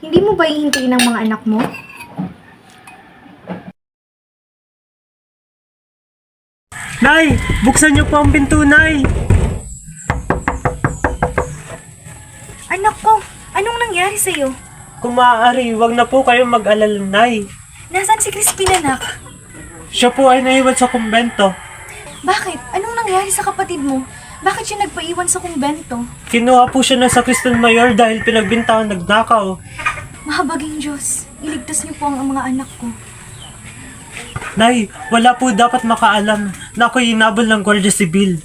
Hindi mo ba hihintayin ang mga anak mo? Nay! Buksan niyo po ang pinto, Nay! Anak ko, anong nangyari sa'yo? Kung maaari, wag na po kayong mag-alala, Nay. Nasaan si Crispin, anak? Siya po ay naiwan sa kumbento. Bakit? Anong nangyari sa kapatid mo? Bakit siya nagpaiwan sa kumbento? Kinuha po siya ng Sacristan Mayor dahil pinagbintangan nagnakaw. Mahabaging Diyos, iligtas niyo po ang mga anak ko. Nay, wala po dapat makaalam na ako'y inabol ng Guardia Civil.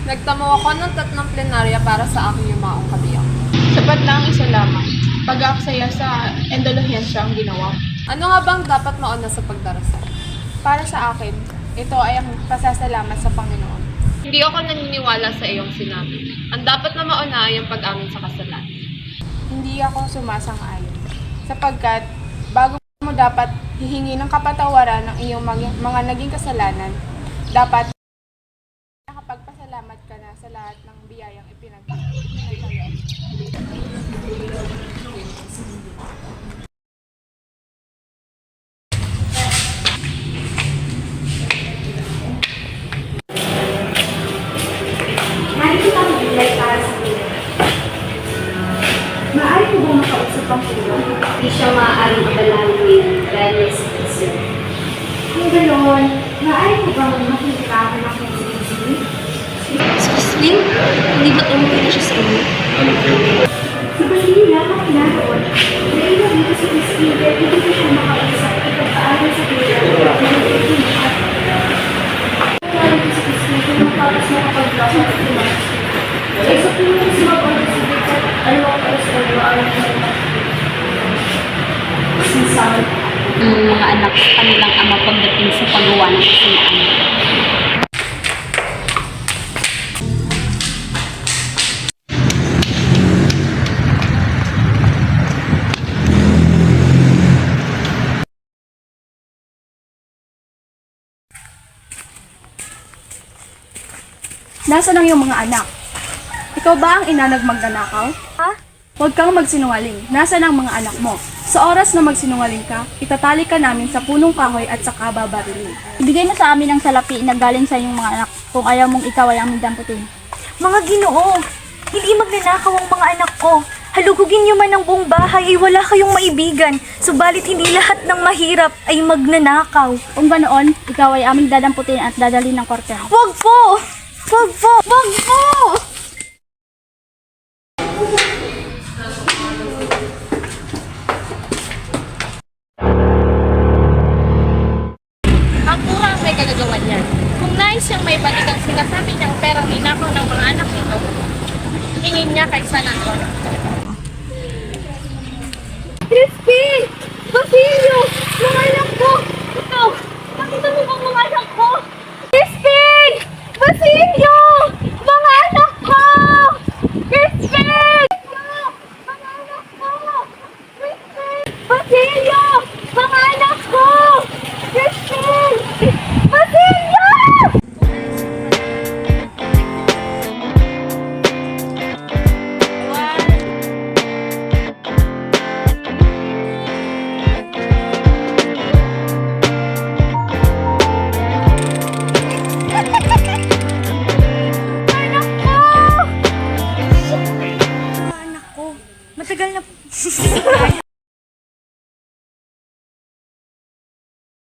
Nagtamo ako ng 3 plenarya para sa aking yumaong kabiyak. Sapat na ang isa lamang. Pag-aaksaya sa endolehensya ang ginawa. Ano nga bang dapat mauna sa pagdarasal? Para sa akin, ito ay ang pasasalamat sa Panginoon. Hindi ako naniniwala sa iyong sinabi. Ang dapat na mauna ay ang pag-amin sa kasalanan. Hindi ako sumasang-ayon. Sapagkat, bago mo dapat hihingi ng kapatawaran ng iyong mga naging kasalanan, dapat nakapagpasalamat ka na sa lahat ng biyayang ipinagkaloob. Narito ang bilay para sa tulong. Maaari ko bang makausap ang tulong? Hindi siya maaaring padalangin dahil may sikisyo. Kung ganoon, maaari ko bang makikita ako ng konsensyon? Christine, hindi ba't umuwi na siya sa inyo? Si Basilio lamang inaroon. Naiwan dito si Christine kaya hindi ko siya makausap at pagpaaral sa tulong at mag-iitin siya. Kaya dito si Christine kung magpapos na kapag-vlog at tumas. Ay sa tulong si Mabang si Victor, alawang pares-alo ang sinsabi. Ang mga anak sa kanilang ama pagdating sa paggawa ng kasunaan. Nasaan ang iyong mga anak? Ikaw ba ang ina nagmagnanakaw? Ha? Huwag kang magsinungaling. Nasaan ang mga anak mo? Sa oras na magsinungaling ka, itatali ka namin sa punong kahoy at saka babarilin. Ibigay mo sa amin ang salapi na galing sa iyong mga anak kung ayaw mong ikaw ay aming damputin. Mga Ginoo, hindi magnanakaw ang mga anak ko. Halugugin niyo man ang buong bahay ay wala kayong maibigan. Subalit hindi lahat ng mahirap ay magnanakaw. Kung ganoon, ikaw ay aming dadamputin at dadalhin ng korte. Wag po! Wag po! Wag po! Ang pura ang may kagagawa niyan. Kung nais siyang may balik ang sinasabi niyang perang ninakaw ng mga anak nito, hingin niya kay San Antonio. Crispin!